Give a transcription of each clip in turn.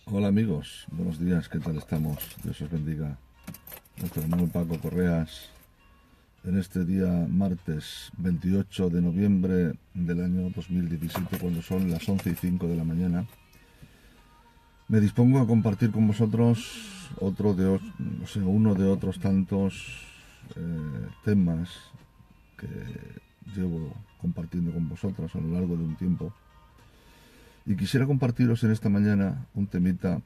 Hola amigos, buenos días, ¿qué tal estamos? Dios os bendiga. Nuestro hermano Paco Correas, en este día martes 28 de noviembre del año 2017, cuando son las 11:05 de la mañana, me dispongo a compartir con vosotros uno de otros tantos temas que llevo compartiendo con vosotros a lo largo de un tiempo. Y quisiera compartiros en esta mañana un temita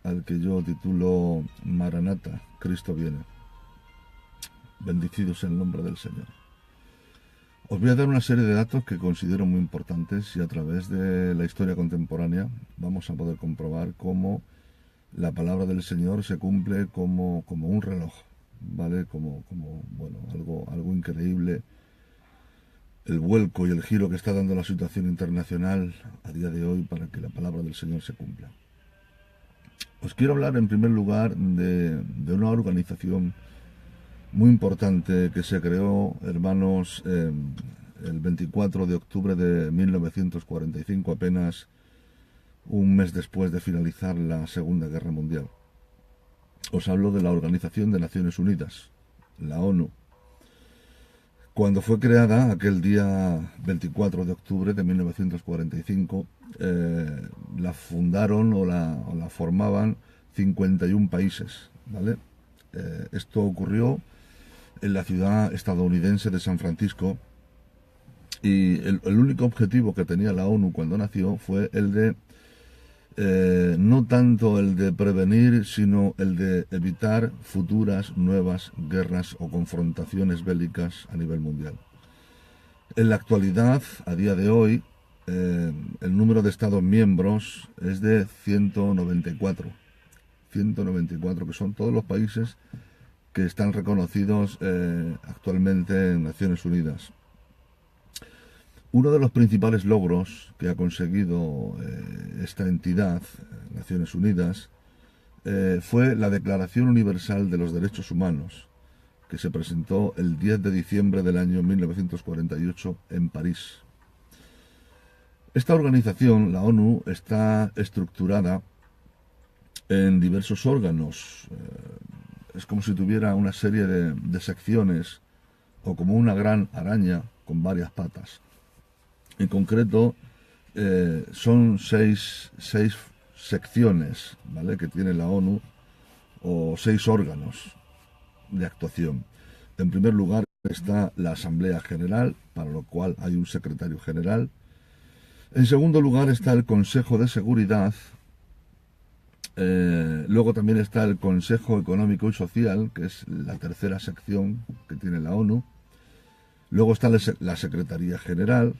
al que yo titulo Maranata, Cristo viene. Bendecido sea el nombre del Señor. Os voy a dar una serie de datos que considero muy importantes y a través de la historia contemporánea vamos a poder comprobar cómo la palabra del Señor se cumple como un reloj, ¿vale? Algo increíble. El vuelco y el giro que está dando la situación internacional a día de hoy para que la palabra del Señor se cumpla. Os quiero hablar en primer lugar de una organización muy importante que se creó, hermanos, el 24 de octubre de 1945, apenas un mes después de finalizar la Segunda Guerra Mundial. Os hablo de la Organización de Naciones Unidas, la ONU. Cuando fue creada aquel día 24 de octubre de 1945, la fundaron o la formaban 51 países, ¿vale? Esto ocurrió en la ciudad estadounidense de San Francisco y el único objetivo que tenía la ONU cuando nació fue el de no tanto el de prevenir, sino el de evitar futuras nuevas guerras o confrontaciones bélicas a nivel mundial. En la actualidad, a día de hoy, el número de Estados miembros es de 194. 194, que son todos los países que están reconocidos actualmente en Naciones Unidas. Uno de los principales logros que ha conseguido esta entidad, Naciones Unidas, fue la Declaración Universal de los Derechos Humanos, que se presentó el 10 de diciembre del año 1948 en París. Esta organización, la ONU, está estructurada en diversos órganos. Es como si tuviera una serie de secciones o como una gran araña con varias patas. En concreto, son seis secciones, ¿vale?, que tiene la ONU, o 6 órganos de actuación. En primer lugar está la Asamblea General, para lo cual hay un secretario general. En segundo lugar está el Consejo de Seguridad. Luego también está el Consejo Económico y Social, que es la tercera sección que tiene la ONU. Luego está la Secretaría General.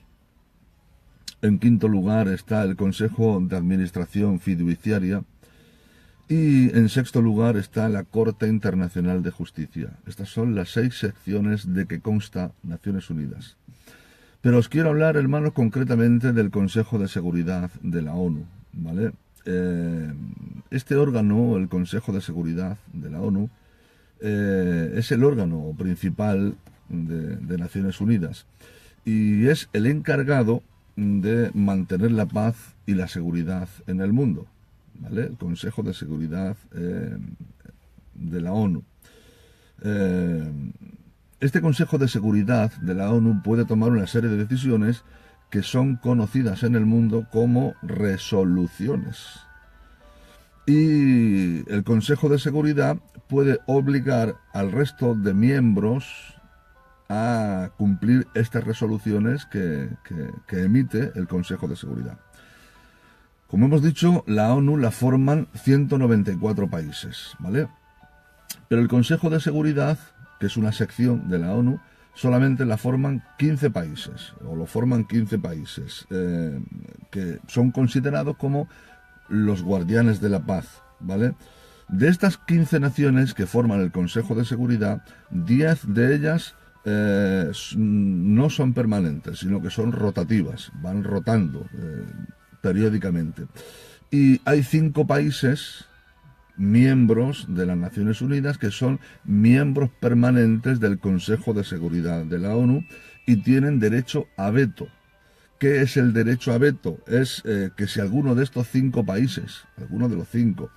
En quinto lugar está el Consejo de Administración Fiduciaria. Y en sexto lugar está la Corte Internacional de Justicia. Estas son las 6 secciones de que consta Naciones Unidas. Pero os quiero hablar, hermanos, concretamente del Consejo de Seguridad de la ONU, ¿vale? Este órgano, el Consejo de Seguridad de la ONU, es el órgano principal de Naciones Unidas y es el encargado de mantener la paz y la seguridad en el mundo, ¿vale? El Consejo de Seguridad de la ONU. Este Consejo de Seguridad de la ONU puede tomar una serie de decisiones que son conocidas en el mundo como resoluciones. Y el Consejo de Seguridad puede obligar al resto de miembros a cumplir estas resoluciones que emite el Consejo de Seguridad. Como hemos dicho, la ONU la forman 194 países, ¿vale? Pero el Consejo de Seguridad, que es una sección de la ONU, solamente la forman 15 países, o lo forman 15 países, que son considerados como los guardianes de la paz, ¿vale? De estas 15 naciones que forman el Consejo de Seguridad, 10 de ellas no son permanentes, sino que son rotativas, van rotando periódicamente. Y hay 5 países miembros de las Naciones Unidas que son miembros permanentes del Consejo de Seguridad de la ONU y tienen derecho a veto. ¿qué es el derecho a veto? Es que si alguno de estos 5 países, alguno de los 5,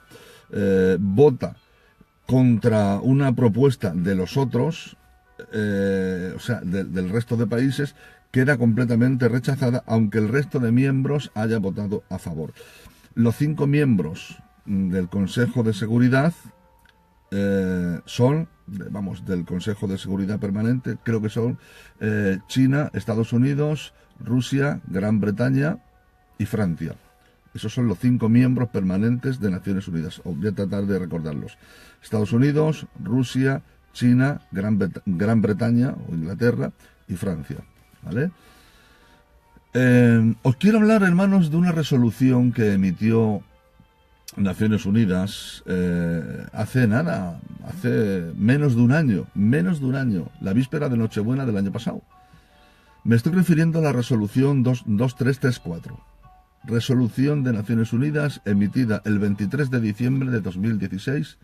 vota contra una propuesta de los otros, o sea, del resto de países, queda completamente rechazada, aunque el resto de miembros haya votado a favor. Los 5 miembros del Consejo de Seguridad son, del Consejo de Seguridad Permanente, creo que son China, Estados Unidos, Rusia, Gran Bretaña y Francia. Esos son los 5 miembros permanentes de Naciones Unidas. Os voy a tratar de recordarlos. Estados Unidos, Rusia, China, Gran Bretaña o Inglaterra y Francia. ¿Vale? Os quiero hablar, hermanos, de una resolución que emitió Naciones Unidas hace menos de un año, la víspera de Nochebuena del año pasado. Me estoy refiriendo a la resolución 2334. Resolución de Naciones Unidas emitida el 23 de diciembre de 2016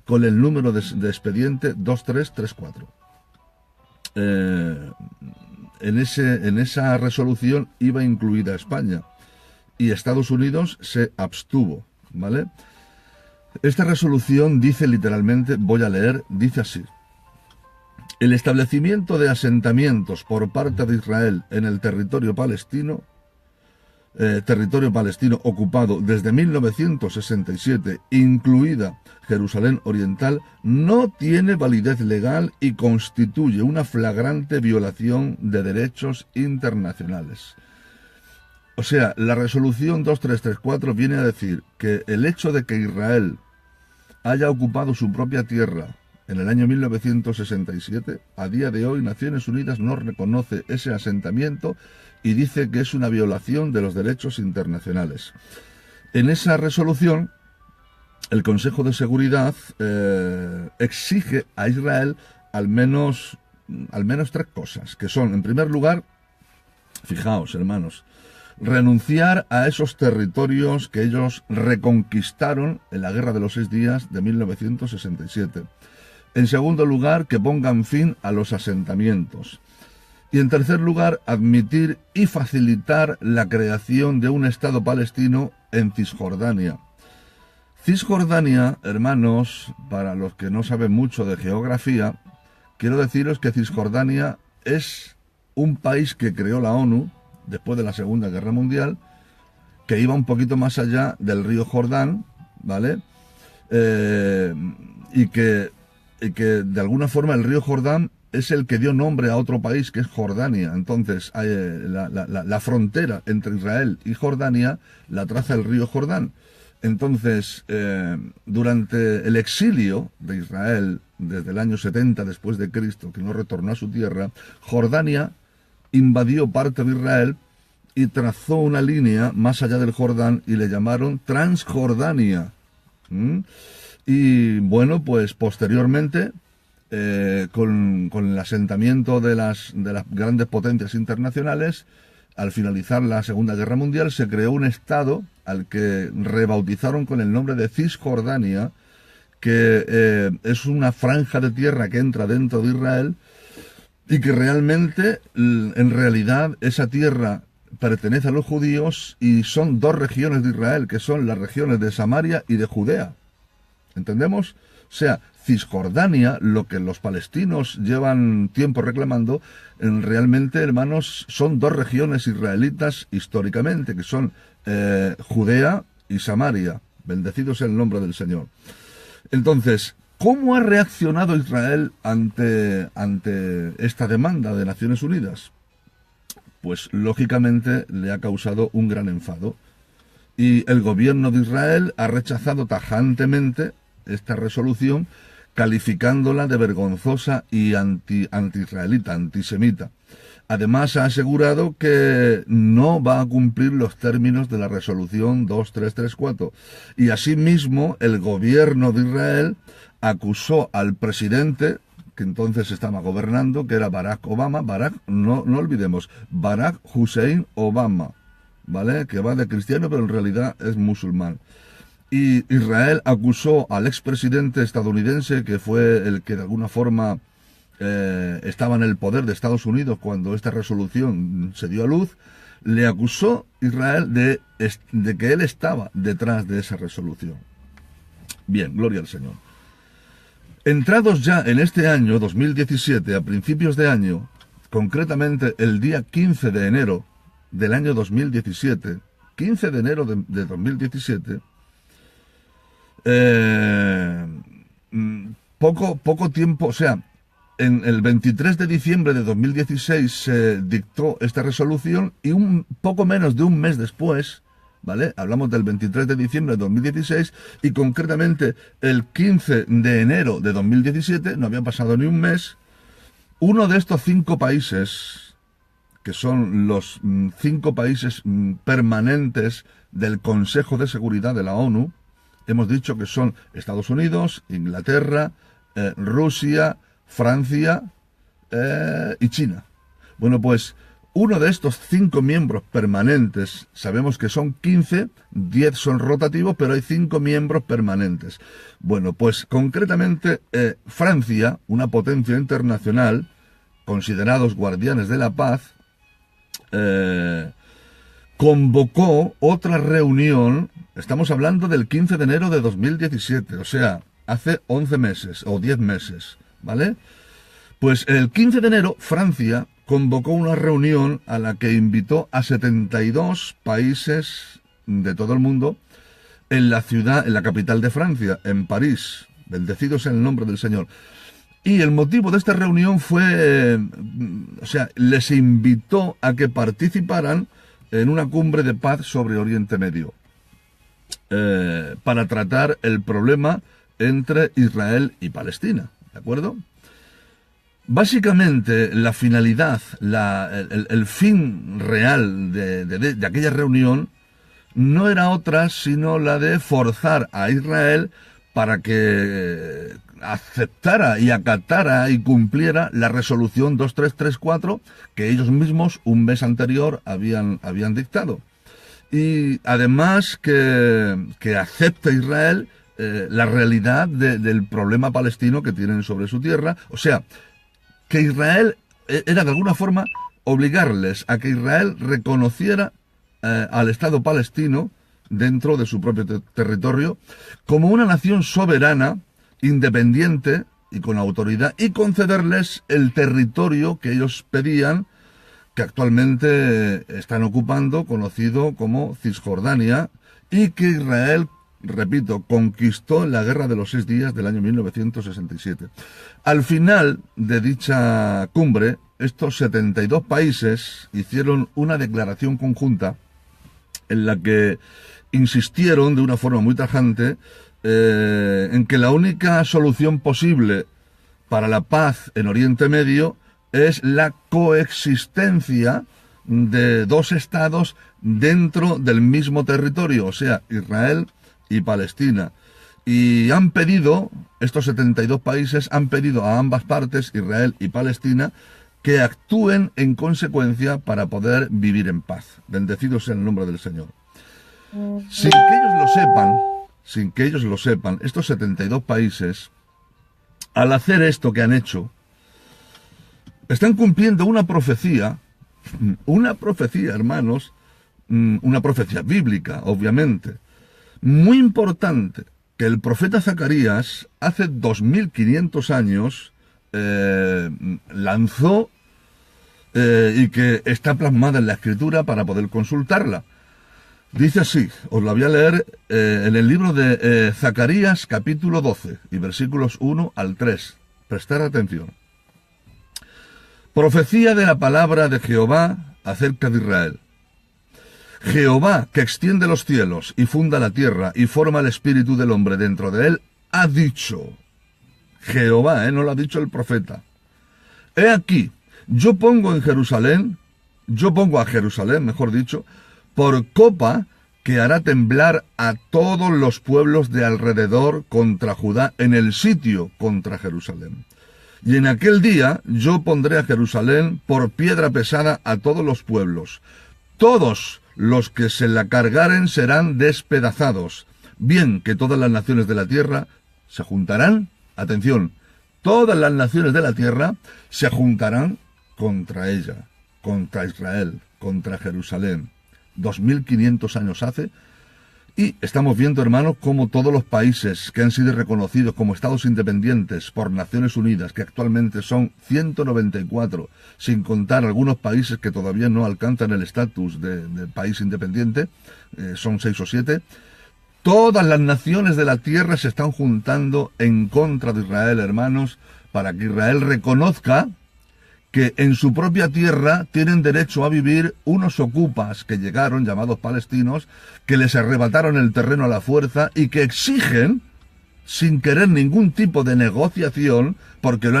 con el número de expediente 2334. En esa resolución iba incluida España y Estados Unidos se abstuvo, ¿vale? Esta resolución dice literalmente, voy a leer, dice así: el establecimiento de asentamientos por parte de Israel en el territorio palestino ocupado desde 1967, incluida Jerusalén Oriental, no tiene validez legal y constituye una flagrante violación de derechos internacionales. O sea, la resolución 2334 viene a decir que el hecho de que Israel haya ocupado su propia tierra en el año 1967, a día de hoy Naciones Unidas no reconoce ese asentamiento y dice que es una violación de los derechos internacionales. En esa resolución, el Consejo de Seguridad exige a Israel al menos 3 cosas, que son, en primer lugar, fijaos, hermanos, renunciar a esos territorios que ellos reconquistaron en la Guerra de los 6 Días de 1967. En segundo lugar, que pongan fin a los asentamientos. Y en tercer lugar, admitir y facilitar la creación de un Estado palestino en Cisjordania. Cisjordania, hermanos, para los que no saben mucho de geografía, quiero deciros que Cisjordania es un país que creó la ONU después de la Segunda Guerra Mundial, que iba un poquito más allá del río Jordán, ¿vale? Y que de alguna forma el río Jordán es el que dio nombre a otro país, que es Jordania. Entonces, la frontera entre Israel y Jordania la traza el río Jordán. Entonces, durante el exilio de Israel, desde el año 70 después de Cristo, que no retornó a su tierra, Jordania invadió parte de Israel y trazó una línea más allá del Jordán y le llamaron Transjordania. Y bueno, pues posteriormente, con el asentamiento de las grandes potencias internacionales, al finalizar la Segunda Guerra Mundial, se creó un estado al que rebautizaron con el nombre de Cisjordania, que es una franja de tierra que entra dentro de Israel y que realmente, en realidad, esa tierra pertenece a los judíos y son 2 regiones de Israel, que son las regiones de Samaria y de Judea. ¿Entendemos? O sea, Cisjordania, lo que los palestinos llevan tiempo reclamando, realmente, hermanos, son 2 regiones israelitas históricamente, que son Judea y Samaria. Bendecido sea el nombre del Señor. Entonces, ¿cómo ha reaccionado Israel ante esta demanda de Naciones Unidas? Pues, lógicamente, le ha causado un gran enfado. Y el gobierno de Israel ha rechazado tajantemente esta resolución, calificándola de vergonzosa y anti-israelita, antisemita. Además, ha asegurado que no va a cumplir los términos de la resolución 2334. Y asimismo, el gobierno de Israel acusó al presidente, que entonces estaba gobernando, que era Barack Obama, no olvidemos, Barack Hussein Obama, ¿vale? Que va de cristiano, pero en realidad es musulmán. Y Israel acusó al expresidente estadounidense, que fue el que de alguna forma estaba en el poder de Estados Unidos cuando esta resolución se dio a luz, le acusó Israel de que él estaba detrás de esa resolución. Bien, gloria al Señor. Entrados ya en este año 2017, a principios de año, concretamente el día 15 de enero del año 2017, 15 de enero de 2017, poco tiempo, o sea, en el 23 de diciembre de 2016 se dictó esta resolución y un poco menos de un mes después, ¿vale? Hablamos del 23 de diciembre de 2016 y concretamente el 15 de enero de 2017, no había pasado ni un mes, uno de estos 5 países, que son los 5 países permanentes del Consejo de Seguridad de la ONU, hemos dicho que son Estados Unidos, Inglaterra, Rusia, Francia y China. Bueno, pues uno de estos 5 miembros permanentes, sabemos que son 15, 10 son rotativos, pero hay 5 miembros permanentes. Bueno, pues concretamente Francia, una potencia internacional, considerados guardianes de la paz, convocó otra reunión, estamos hablando del 15 de enero de 2017, o sea, hace 11 meses o 10 meses, ¿vale? Pues el 15 de enero Francia convocó una reunión a la que invitó a 72 países de todo el mundo en la ciudad, en la capital de Francia, en París. Bendecido sea el nombre del Señor. Y el motivo de esta reunión fue, o sea, les invitó a que participaran en una cumbre de paz sobre Oriente Medio, para tratar el problema entre Israel y Palestina, ¿de acuerdo? Básicamente, la finalidad, el fin real de aquella reunión no era otra sino la de forzar a Israel para que aceptara y acatara y cumpliera la resolución 2334 que ellos mismos un mes anterior habían dictado. Y además que acepte Israel la realidad del problema palestino que tienen sobre su tierra. O sea, que Israel era de alguna forma obligarles a que Israel reconociera al Estado palestino dentro de su propio territorio como una nación soberana, independiente y con autoridad, y concederles el territorio que ellos pedían, que actualmente están ocupando, conocido como Cisjordania, y que Israel, repito, conquistó en la Guerra de los 6 Días del año 1967. Al final de dicha cumbre, estos 72 países hicieron una declaración conjunta en la que insistieron de una forma muy tajante en que la única solución posible para la paz en Oriente Medio es la coexistencia de 2 estados dentro del mismo territorio, o sea, Israel y Palestina. Y han pedido, estos 72 países han pedido a ambas partes, Israel y Palestina, que actúen en consecuencia para poder vivir en paz. Bendecido sea el nombre del Señor. Sin que ellos lo sepan, estos 72 países, al hacer esto que han hecho, están cumpliendo una profecía, hermanos, una profecía bíblica, obviamente, muy importante, que el profeta Zacarías hace 2500 años lanzó y que está plasmada en la Escritura para poder consultarla. Dice así, os la voy a leer en el libro de Zacarías, capítulo 12, y versículos 1 al 3. Prestar atención. Profecía de la palabra de Jehová acerca de Israel. Jehová, que extiende los cielos y funda la tierra y forma el espíritu del hombre dentro de él, ha dicho. Jehová, no lo ha dicho el profeta. He aquí, yo pongo a Jerusalén, mejor dicho, por copa que hará temblar a todos los pueblos de alrededor contra Judá en el sitio contra Jerusalén. Y en aquel día yo pondré a Jerusalén por piedra pesada a todos los pueblos. Todos los que se la cargaren serán despedazados. Bien que todas las naciones de la tierra se juntarán, atención, todas las naciones de la tierra se juntarán contra ella, contra Israel, contra Jerusalén. 2500 años hace. Y estamos viendo, hermanos, cómo todos los países que han sido reconocidos como estados independientes por Naciones Unidas, que actualmente son 194, sin contar algunos países que todavía no alcanzan el estatus de país independiente, son 6 o 7, todas las naciones de la tierra se están juntando en contra de Israel, hermanos, para que Israel reconozca que en su propia tierra tienen derecho a vivir unos ocupas que llegaron, llamados palestinos, que les arrebataron el terreno a la fuerza y que exigen, sin querer ningún tipo de negociación, porque lo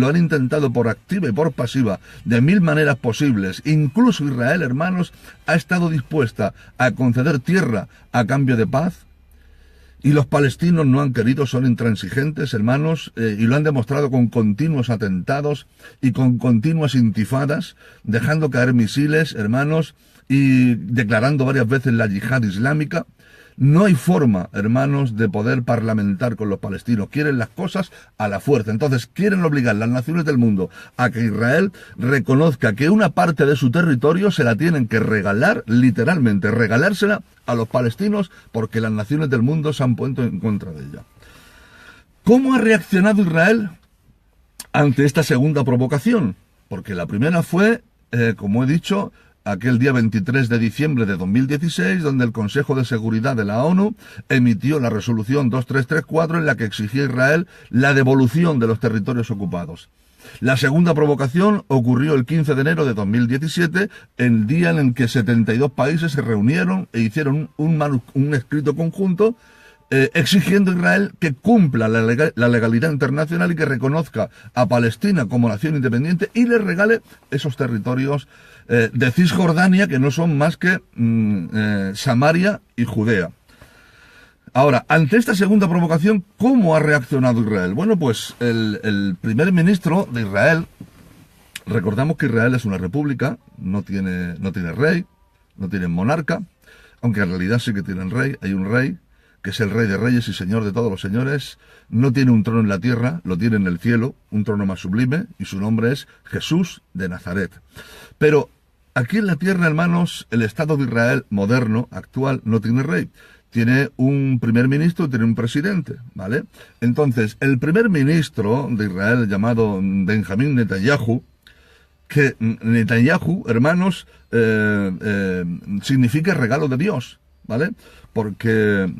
han intentado por activa y por pasiva, de 1000 maneras posibles. Incluso Israel, hermanos, ha estado dispuesta a conceder tierra a cambio de paz. Y los palestinos no han querido, son intransigentes, hermanos, y lo han demostrado con continuos atentados y con continuas intifadas, dejando caer misiles, hermanos, y declarando varias veces la yihad islámica. No hay forma, hermanos, de poder parlamentar con los palestinos. Quieren las cosas a la fuerza. Entonces quieren obligar las naciones del mundo a que Israel reconozca que una parte de su territorio se la tienen que regalar, literalmente, regalársela a los palestinos porque las naciones del mundo se han puesto en contra de ella. ¿Cómo ha reaccionado Israel ante esta segunda provocación? Porque la primera fue, como he dicho, aquel día 23 de diciembre de 2016, donde el Consejo de Seguridad de la ONU emitió la resolución 2334 en la que exigía a Israel la devolución de los territorios ocupados. La segunda provocación ocurrió el 15 de enero de 2017, el día en el que 72 países se reunieron e hicieron un escrito conjunto exigiendo a Israel que cumpla la legalidad internacional y que reconozca a Palestina como nación independiente y le regale esos territorios de Cisjordania, que no son más que Samaria y Judea. Ahora, ante esta segunda provocación, ¿cómo ha reaccionado Israel? Bueno, pues el primer ministro de Israel, recordamos que Israel es una república, no tiene rey, no tiene monarca, aunque en realidad sí que tienen rey, hay un rey, que es el Rey de Reyes y Señor de todos los señores, no tiene un trono en la tierra, lo tiene en el cielo, un trono más sublime, y su nombre es Jesús de Nazaret. Pero aquí en la tierra, hermanos, el Estado de Israel moderno, actual, no tiene rey. Tiene un primer ministro y tiene un presidente, ¿vale? Entonces, el primer ministro de Israel, llamado Benjamín Netanyahu, que Netanyahu, hermanos, significa regalo de Dios, ¿vale? Porque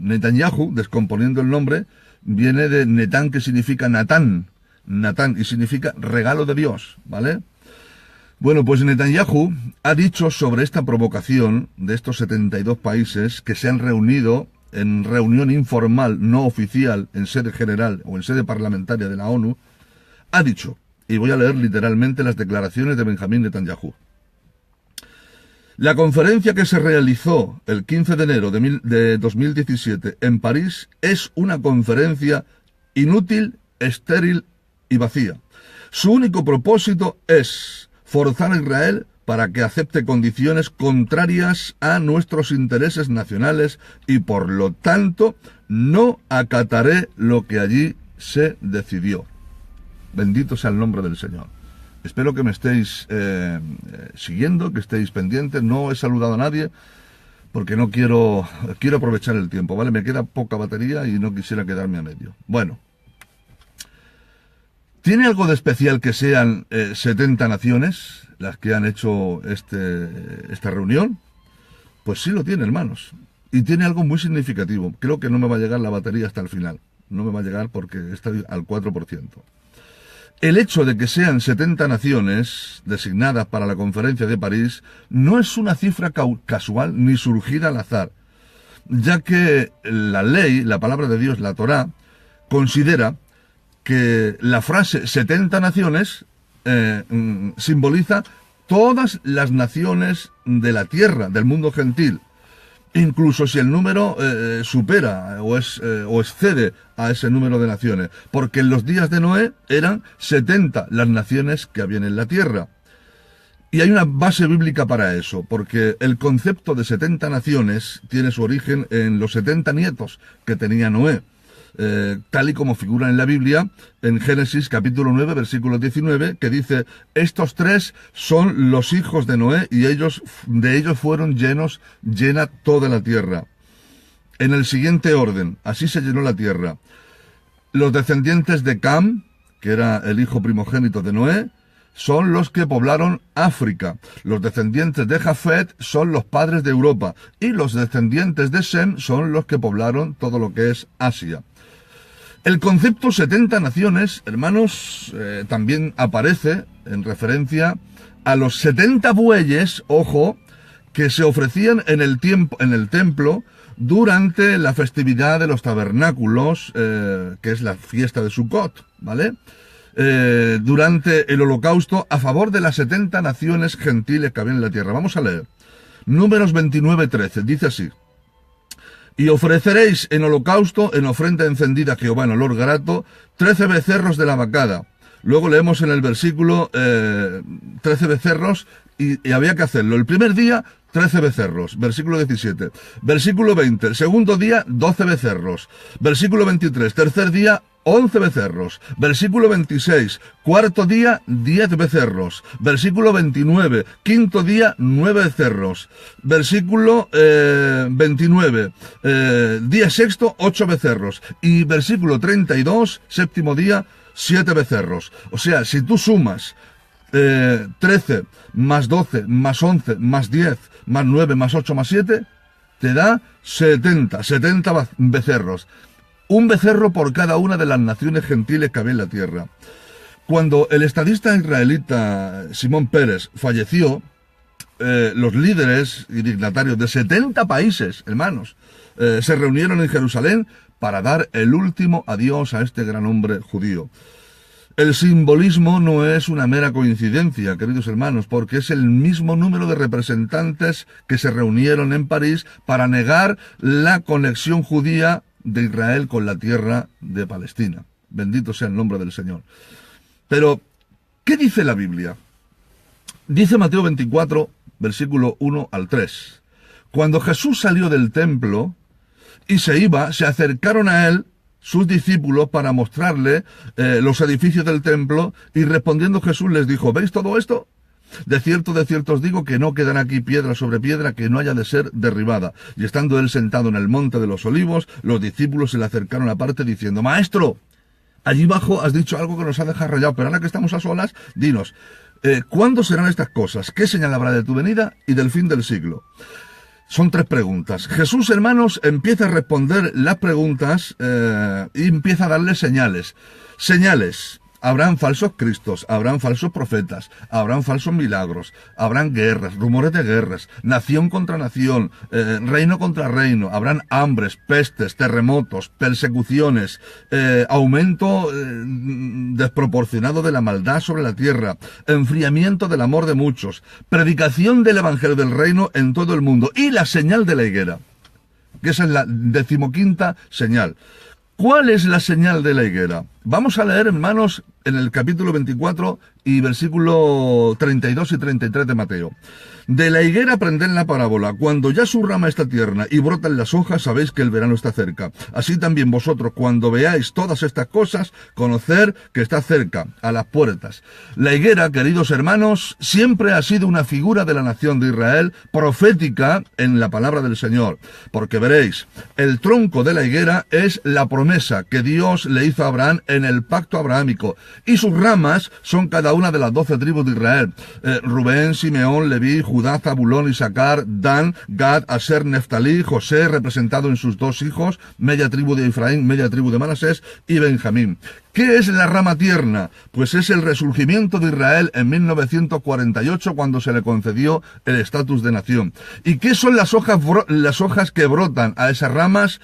Netanyahu, descomponiendo el nombre, viene de Netán, que significa Natán, y significa regalo de Dios, ¿vale? Bueno, pues Netanyahu ha dicho sobre esta provocación de estos 72 países que se han reunido en reunión informal, no oficial, en sede general o en sede parlamentaria de la ONU, ha dicho, y voy a leer literalmente las declaraciones de Benjamín Netanyahu: la conferencia que se realizó el 15 de enero de 2017 en París es una conferencia inútil, estéril y vacía. Su único propósito es forzar a Israel para que acepte condiciones contrarias a nuestros intereses nacionales y, por lo tanto, no acataré lo que allí se decidió. Bendito sea el nombre del Señor. Espero que me estéis siguiendo, que estéis pendientes. No he saludado a nadie porque no quiero aprovechar el tiempo, ¿vale? Me queda poca batería y no quisiera quedarme a medio. Bueno, ¿tiene algo de especial que sean 70 naciones las que han hecho esta reunión? Pues sí lo tiene, hermanos. Y tiene algo muy significativo. Creo que no me va a llegar la batería hasta el final. No me va a llegar porque estoy al 4%. El hecho de que sean 70 naciones designadas para la conferencia de París no es una cifra casual ni surgida al azar, ya que la ley, la palabra de Dios, la Torá, considera que la frase 70 naciones simboliza todas las naciones de la tierra, del mundo gentil. Incluso si el número supera o excede a ese número de naciones, porque en los días de Noé eran 70 las naciones que habían en la tierra. Y hay una base bíblica para eso, porque el concepto de 70 naciones tiene su origen en los 70 nietos que tenía Noé. tal y como figuran en la Biblia, en Génesis capítulo 9, versículo 19, que dice: estos tres son los hijos de Noé, y de ellos fueron llena toda la tierra. En el siguiente orden, así se llenó la tierra: los descendientes de Cam, que era el hijo primogénito de Noé, son los que poblaron África. Los descendientes de Jafet son los padres de Europa. Y los descendientes de Sem son los que poblaron todo lo que es Asia. El concepto 70 naciones, hermanos, también aparece en referencia a los 70 bueyes, ojo, que se ofrecían en el templo durante la festividad de los tabernáculos, que es la fiesta de Sukkot, ¿vale? Durante el holocausto a favor de las 70 naciones gentiles que había en la tierra. Vamos a leer. Números 29:13, dice así: y ofreceréis en holocausto, en ofrenda encendida a Jehová en olor grato, 13 becerros de la vacada. Luego leemos en el versículo 13 becerros, y había que hacerlo. El primer día, 13 becerros, versículo 17. Versículo 20, el segundo día, 12 becerros. Versículo 23, tercer día, 11 becerros. Versículo 26, cuarto día, 10 becerros. Versículo 29, quinto día, 9 becerros. Versículo 29, día sexto, 8 becerros. Y versículo 32, séptimo día, 7 becerros. O sea, si tú sumas 13 más 12 más 11 más 10 más 9 más 8 más 7, te da 70 becerros. Un becerro por cada una de las naciones gentiles que había en la tierra. Cuando el estadista israelita Simón Pérez falleció, los líderes y dignatarios de 70 países, hermanos, se reunieron en Jerusalén para dar el último adiós a este gran hombre judío. El simbolismo no es una mera coincidencia, queridos hermanos, porque es el mismo número de representantes que se reunieron en París para negar la conexión judía de Israel con la tierra de Palestina. Bendito sea el nombre del Señor. Pero, ¿qué dice la Biblia? Dice Mateo 24, versículo 1 al 3. Cuando Jesús salió del templo y se iba, se acercaron a él sus discípulos para mostrarle los edificios del templo, y respondiendo Jesús les dijo: ¿veis todo esto? De cierto os digo que no quedará aquí piedra sobre piedra que no haya de ser derribada. Y estando él sentado en el monte de los olivos, los discípulos se le acercaron aparte diciendo: Maestro, allí abajo has dicho algo que nos ha dejado rayado, pero ahora que estamos a solas, dinos, ¿cuándo serán estas cosas? ¿Qué señal habrá de tu venida y del fin del siglo? Son 3 preguntas. Jesús, hermanos, empieza a responder las preguntas y empieza a darle señales. Señales. Habrán falsos cristos, habrán falsos profetas, habrán falsos milagros, habrán guerras, rumores de guerras, nación contra nación, reino contra reino, habrán hambres, pestes, terremotos, persecuciones, aumento desproporcionado de la maldad sobre la tierra, enfriamiento del amor de muchos, predicación del evangelio del reino en todo el mundo, y la señal de la higuera, que esa es la 15ª señal. ¿Cuál es la señal de la higuera? Vamos a leer, hermanos, en el capítulo 24 y versículo 32 y 33 de Mateo. De la higuera aprended la parábola: cuando ya su rama está tierna y brotan las hojas, sabéis que el verano está cerca. Así también vosotros, cuando veáis todas estas cosas, conoced que está cerca, a las puertas. La higuera, queridos hermanos, siempre ha sido una figura de la nación de Israel, profética en la palabra del Señor. Porque veréis, el tronco de la higuera es la promesa que Dios le hizo a Abraham en el pacto abrahámico, y sus ramas son cada una de las 12 tribus de Israel: Rubén, Simeón, Leví, Judá, Zabulón, Isaacar, Dan, Gad, Aser, Neftalí, José, representado en sus 2 hijos, media tribu de Efraín, media tribu de Manasés, y Benjamín. ¿Qué es la rama tierna? Pues es el resurgimiento de Israel en 1948, cuando se le concedió el estatus de nación. ¿Y qué son las hojas que brotan a esas ramas?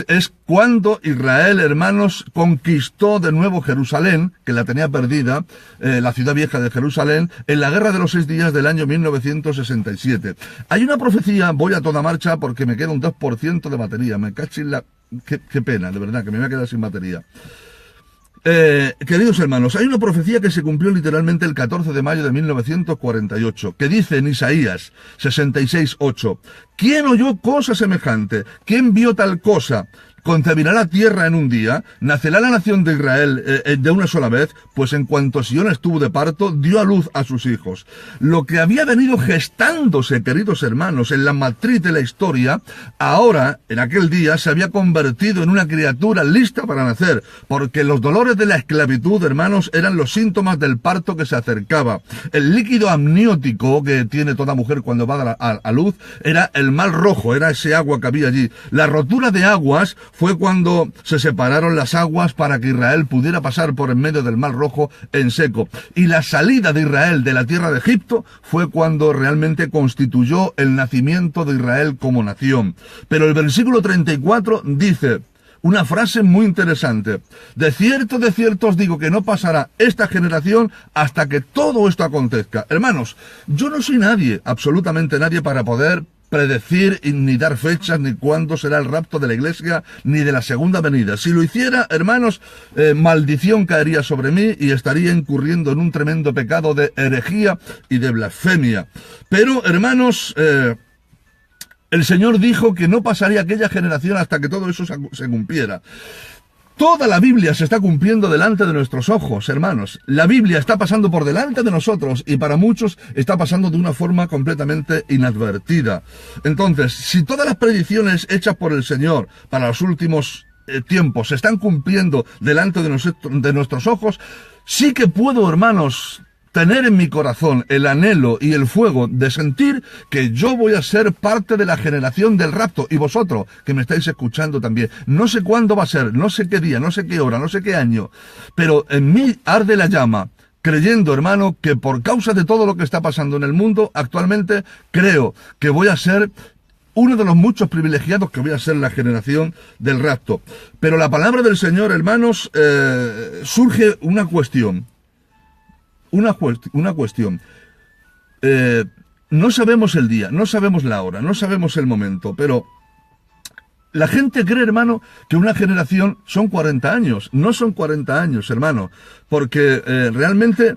Es cuando Israel, hermanos, conquistó de nuevo Jerusalén, que la tenía perdida, la ciudad vieja de Jerusalén, en la guerra de los 6 días del año 1967. Hay una profecía, voy a toda marcha porque me queda un 2% de batería, me cacho en la... Qué pena, de verdad, que me voy a quedar sin batería. Queridos hermanos, hay una profecía que se cumplió literalmente el 14 de mayo de 1948, que dice en Isaías 66:8, ¿Quién oyó cosa semejante? ¿Quién vio tal cosa? Concebirá la tierra en un día, nacerá la nación de Israel de una sola vez, pues en cuanto Sión estuvo de parto, dio a luz a sus hijos. Lo que había venido gestándose, queridos hermanos, en la matriz de la historia, ahora, en aquel día, se había convertido en una criatura lista para nacer, porque los dolores de la esclavitud, hermanos, eran los síntomas del parto que se acercaba. El líquido amniótico que tiene toda mujer cuando va a luz era el mal rojo, era ese agua que había allí. La rotura de aguas fue cuando se separaron las aguas para que Israel pudiera pasar por en medio del Mar Rojo en seco. Y la salida de Israel de la tierra de Egipto fue cuando realmente constituyó el nacimiento de Israel como nación. Pero el versículo 34 dice una frase muy interesante. De cierto os digo que no pasará esta generación hasta que todo esto acontezca. Hermanos, yo no soy nadie, absolutamente nadie, para poder predecir ni dar fechas, ni cuándo será el rapto de la iglesia, ni de la segunda venida. Si lo hiciera, hermanos, maldición caería sobre mí y estaría incurriendo en un tremendo pecado de herejía y de blasfemia. Pero, hermanos, el Señor dijo que no pasaría aquella generación hasta que todo eso se cumpliera. Toda la Biblia se está cumpliendo delante de nuestros ojos, hermanos. La Biblia está pasando por delante de nosotros y para muchos está pasando de una forma completamente inadvertida. Entonces, si todas las predicciones hechas por el Señor para los últimos tiempos se están cumpliendo delante de nuestros ojos, sí que puedo, hermanos, tener en mi corazón el anhelo y el fuego de sentir que yo voy a ser parte de la generación del rapto. Y vosotros, que me estáis escuchando también, no sé cuándo va a ser, no sé qué día, no sé qué hora, no sé qué año, pero en mí arde la llama, creyendo, hermano, que por causa de todo lo que está pasando en el mundo actualmente, creo que voy a ser uno de los muchos privilegiados, que voy a ser la generación del rapto. Pero la palabra del Señor, hermanos, surge una cuestión. Una cuestión. No sabemos el día, no sabemos la hora, no sabemos el momento, pero la gente cree, hermano, que una generación son 40 años. No son 40 años, hermano, porque realmente,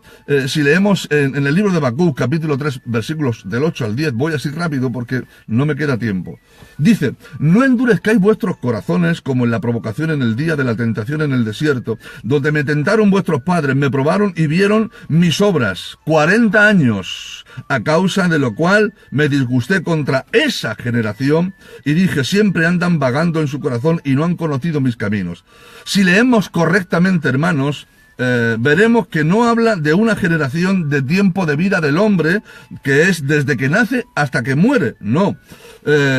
si leemos en el libro de Habacuc, capítulo 3, versículos del 8 al 10, voy así rápido porque no me queda tiempo. Dice, no endurezcáis vuestros corazones como en la provocación en el día de la tentación en el desierto, donde me tentaron vuestros padres, me probaron y vieron mis obras. 40 años, a causa de lo cual me disgusté contra esa generación y dije, siempre andan vagando en su corazón y no han conocido mis caminos. Si leemos correctamente, hermanos, veremos que no habla de una generación de tiempo de vida del hombre, que es desde que nace hasta que muere, no,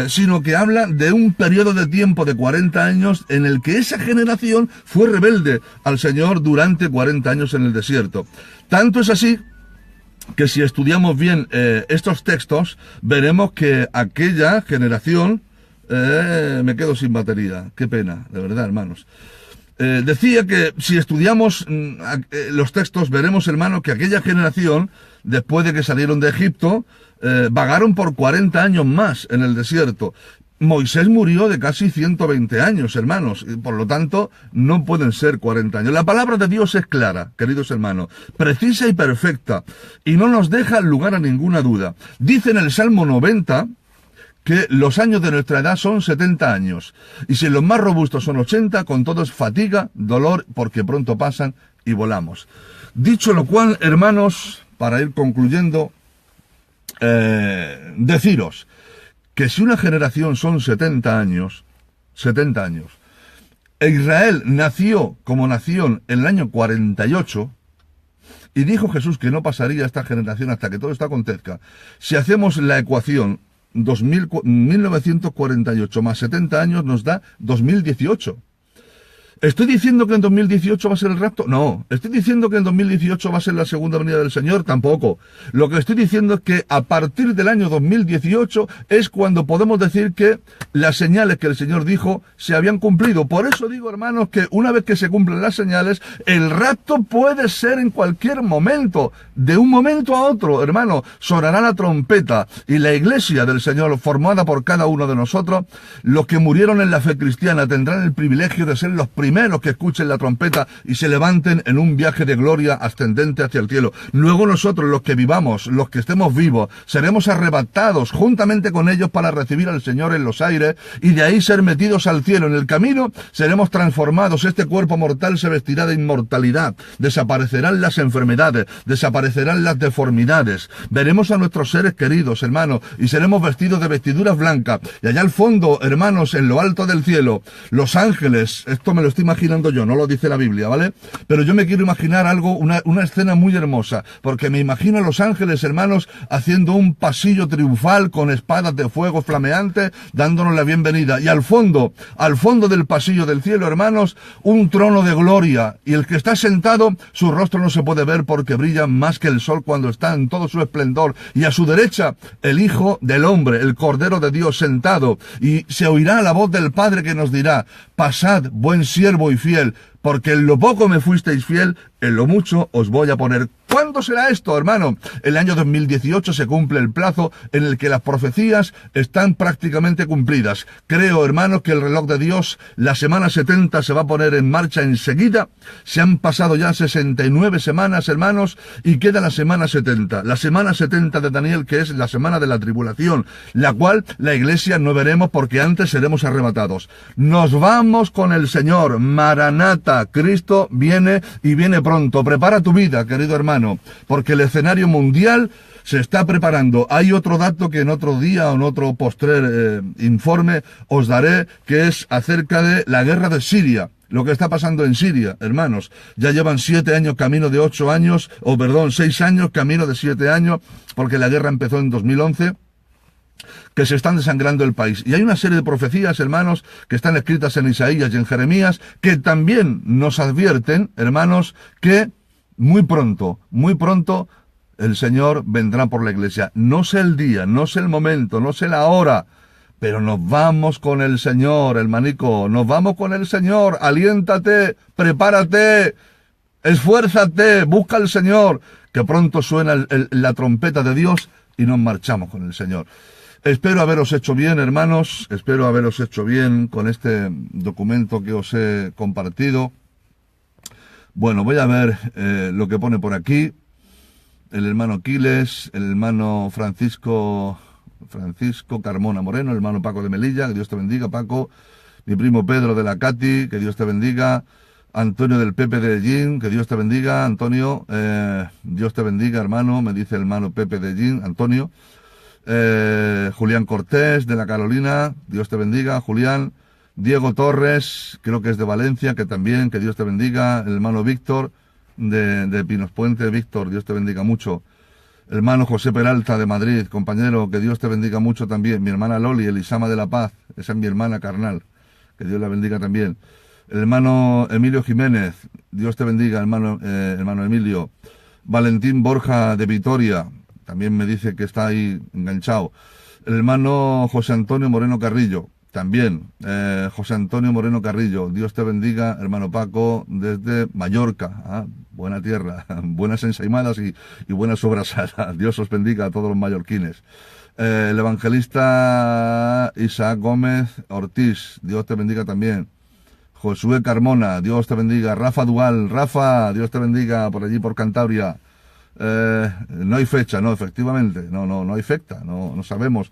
sino que habla de un periodo de tiempo de 40 años en el que esa generación fue rebelde al Señor durante 40 años en el desierto. Tanto es así que si estudiamos bien estos textos, veremos que aquella generación, me quedo sin batería, qué pena, de verdad, hermanos. Decía que si estudiamos los textos, veremos, hermano, que aquella generación, después de que salieron de Egipto, vagaron por 40 años más en el desierto. Moisés murió de casi 120 años, hermanos, y por lo tanto no pueden ser 40 años. La palabra de Dios es clara, queridos hermanos, precisa y perfecta, y no nos deja lugar a ninguna duda. Dice en el Salmo 90, que los años de nuestra edad son 70 años, y si los más robustos son 80, con todo es fatiga, dolor, porque pronto pasan y volamos. Dicho lo cual, hermanos, para ir concluyendo, deciros que si una generación son 70 años, e Israel nació como nación en el año 48, y dijo Jesús que no pasaría esta generación hasta que todo esto acontezca, si hacemos la ecuación, 1948 más 70 años nos da 2018. ¿Estoy diciendo que en 2018 va a ser el rapto? No. ¿Estoy diciendo que en 2018 va a ser la segunda venida del Señor? Tampoco. Lo que estoy diciendo es que a partir del año 2018 es cuando podemos decir que las señales que el Señor dijo se habían cumplido. Por eso digo, hermanos, que una vez que se cumplen las señales, el rapto puede ser en cualquier momento. De un momento a otro, hermano, sonará la trompeta y la iglesia del Señor, formada por cada uno de nosotros, los que murieron en la fe cristiana, tendrán el privilegio de ser los primeros primeros que escuchen la trompeta y se levanten en un viaje de gloria ascendente hacia el cielo. Luego nosotros, los que vivamos, los que estemos vivos, seremos arrebatados juntamente con ellos para recibir al Señor en los aires y de ahí ser metidos al cielo. En el camino seremos transformados. Este cuerpo mortal se vestirá de inmortalidad. Desaparecerán las enfermedades, desaparecerán las deformidades. Veremos a nuestros seres queridos, hermanos, y seremos vestidos de vestiduras blancas. Y allá al fondo, hermanos, en lo alto del cielo, los ángeles, esto me lo estoy imaginando yo, no lo dice la Biblia, ¿vale? Pero yo me quiero imaginar algo, una escena muy hermosa, porque me imagino a los ángeles, hermanos, haciendo un pasillo triunfal con espadas de fuego flameantes, dándonos la bienvenida. Y al fondo del pasillo del cielo, hermanos, un trono de gloria. Y el que está sentado, su rostro no se puede ver porque brilla más que el sol cuando está en todo su esplendor. Y a su derecha, el Hijo del Hombre, el Cordero de Dios sentado. Y se oirá la voz del Padre que nos dirá: pasad, buen siervo y fiel, porque en lo poco me fuisteis fiel, en lo mucho os voy a poner. ¿Cuándo será esto, hermano? El año 2018 se cumple el plazo en el que las profecías están prácticamente cumplidas. Creo, hermanos, que el reloj de Dios, la semana 70 se va a poner en marcha enseguida. Se han pasado ya 69 semanas, hermanos, y queda la semana 70. La semana 70 de Daniel, que es la semana de la tribulación, la cual la iglesia no veremos porque antes seremos arrebatados. Nos vamos con el Señor. Maranata, Cristo viene y viene pronto. Prepara tu vida, querido hermano, porque el escenario mundial se está preparando. Hay otro dato que en otro día o en otro postrer informe os daré, que es acerca de la guerra de Siria. Lo que está pasando en Siria, hermanos. Ya llevan 7 años camino de 8 años, 6 años camino de 7 años, porque la guerra empezó en 2011. Que se están desangrando el país. Y hay una serie de profecías, hermanos, que están escritas en Isaías y en Jeremías, que también nos advierten, hermanos, que muy pronto, el Señor vendrá por la iglesia. No sé el día, no sé el momento, no sé la hora, pero nos vamos con el Señor, hermanico, nos vamos con el Señor. Aliéntate, prepárate, esfuérzate, busca al Señor, que pronto suena la trompeta de Dios y nos marchamos con el Señor. Espero haberos hecho bien, hermanos, espero haberos hecho bien con este documento que os he compartido. Bueno, voy a ver lo que pone por aquí. El hermano Quiles, el hermano Francisco Carmona Moreno, el hermano Paco de Melilla, que Dios te bendiga, Paco. Mi primo Pedro de la Cati, que Dios te bendiga. Antonio del Pepe de Ellín, que Dios te bendiga. Antonio, Dios te bendiga, hermano, me dice el hermano Pepe de Ellín, Antonio. Julián Cortés de la Carolina, Dios te bendiga, Julián. Diego Torres, creo que es de Valencia, que también, que Dios te bendiga. El hermano Víctor de Pinos Puente, Víctor, Dios te bendiga mucho. El hermano José Peralta de Madrid, compañero, que Dios te bendiga mucho también. Mi hermana Loli, Elisama de la Paz, esa es mi hermana carnal, que Dios la bendiga también. El hermano Emilio Jiménez, Dios te bendiga, hermano Emilio. Valentín Borja de Vitoria, también me dice que está ahí enganchado. El hermano José Antonio Moreno Carrillo, también, José Antonio Moreno Carrillo, Dios te bendiga, hermano Paco, desde Mallorca, buena tierra, buenas ensaimadas y buenas sobrasadas. Dios os bendiga a todos los mallorquines. El evangelista Isaac Gómez Ortiz, Dios te bendiga también. Josué Carmona, Dios te bendiga. Rafa Dual, Rafa, Dios te bendiga por allí por Cantabria. No hay fecha, no, efectivamente, no hay fecha, no sabemos.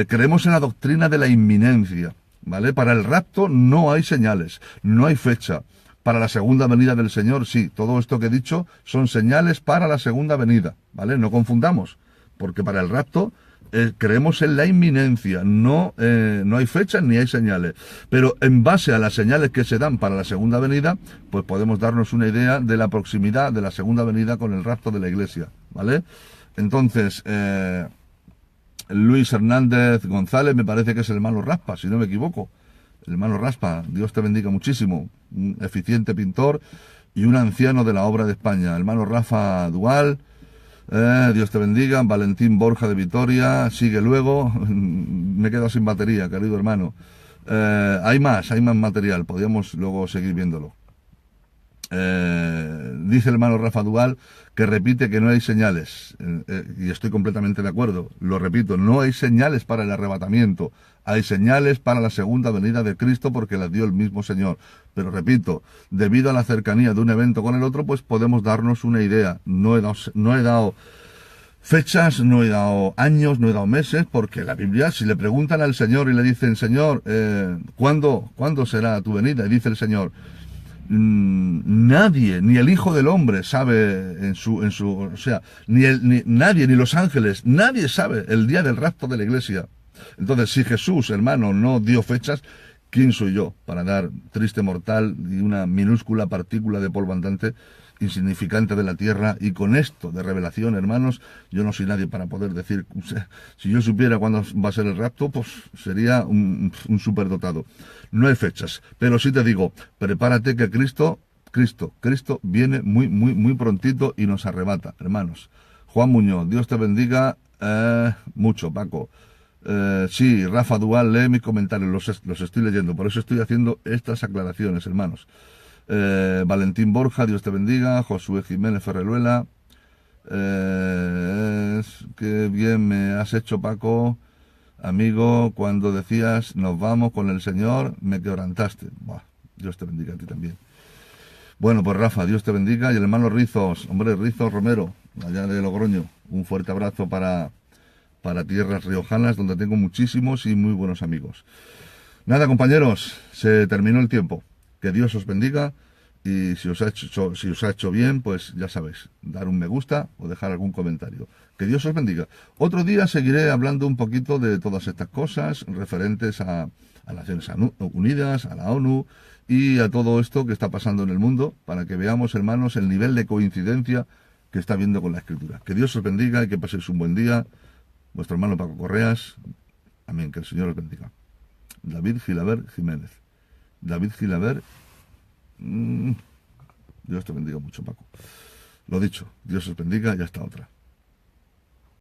Creemos en la doctrina de la inminencia, ¿vale? Para el rapto no hay señales, no hay fecha. Para la segunda venida del Señor, sí, todo esto que he dicho son señales para la segunda venida, ¿vale? No confundamos, porque para el rapto creemos en la inminencia, no hay fechas ni hay señales, pero en base a las señales que se dan para la segunda venida, pues podemos darnos una idea de la proximidad de la segunda venida con el rapto de la iglesia, ¿vale? Entonces, Luis Hernández González, me parece que es el hermano Raspa, si no me equivoco, el hermano Raspa, Dios te bendiga muchísimo, un eficiente pintor y un anciano de la obra de España, hermano Rafa Dual. Dios te bendiga. Valentín Borja de Vitoria, sigue luego. Me he quedado sin batería, querido hermano. Hay más material, podríamos luego seguir viéndolo. Dice el hermano Rafa Dual que repite que no hay señales, y estoy completamente de acuerdo, lo repito, no hay señales para el arrebatamiento, hay señales para la segunda venida de Cristo porque las dio el mismo Señor. Pero repito, debido a la cercanía de un evento con el otro, pues podemos darnos una idea. No he dado fechas, no he dado años, no he dado meses, porque la Biblia, si le preguntan al Señor y le dicen, Señor, ¿cuándo será tu venida? Y dice el Señor, nadie, ni el Hijo del Hombre sabe o sea, ni nadie, ni los ángeles, nadie sabe el día del rapto de la iglesia. Entonces, si Jesús, hermano, no dio fechas, ¿quién soy yo para dar triste mortal y una minúscula partícula de polvo andante insignificante de la tierra? Y con esto de revelación, hermanos, yo no soy nadie para poder decir, o sea, si yo supiera cuándo va a ser el rapto, pues sería un superdotado. No hay fechas, pero sí te digo, prepárate que Cristo viene muy, muy, muy prontito y nos arrebata, hermanos. Juan Muñoz, Dios te bendiga mucho, Paco. Sí, Rafa Dual, lee mis comentarios, los estoy leyendo, por eso estoy haciendo estas aclaraciones, hermanos. Valentín Borja, Dios te bendiga. Josué Jiménez Ferreruela, qué bien me has hecho, Paco, amigo, cuando decías nos vamos con el Señor, me quebrantaste. Buah, Dios te bendiga a ti también. Bueno, pues Rafa, Dios te bendiga. Y el hermano Rizos, hombre, Rizos Romero, allá de Logroño, un fuerte abrazo para tierras riojanas, donde tengo muchísimos y muy buenos amigos. Nada, compañeros, se terminó el tiempo. Que Dios os bendiga, y si os ha hecho bien, pues ya sabéis, dar un me gusta o dejar algún comentario. Que Dios os bendiga. Otro día seguiré hablando un poquito de todas estas cosas referentes a las Naciones Unidas, a la ONU y a todo esto que está pasando en el mundo, para que veamos, hermanos, el nivel de coincidencia que está habiendo con la Escritura. Que Dios os bendiga y que paséis un buen día. Vuestro hermano Paco Correas. Amén. Que el Señor os bendiga. David Gilaber Jiménez. David Gilaber. Dios te bendiga mucho, Paco. Lo dicho, Dios os bendiga y hasta otra.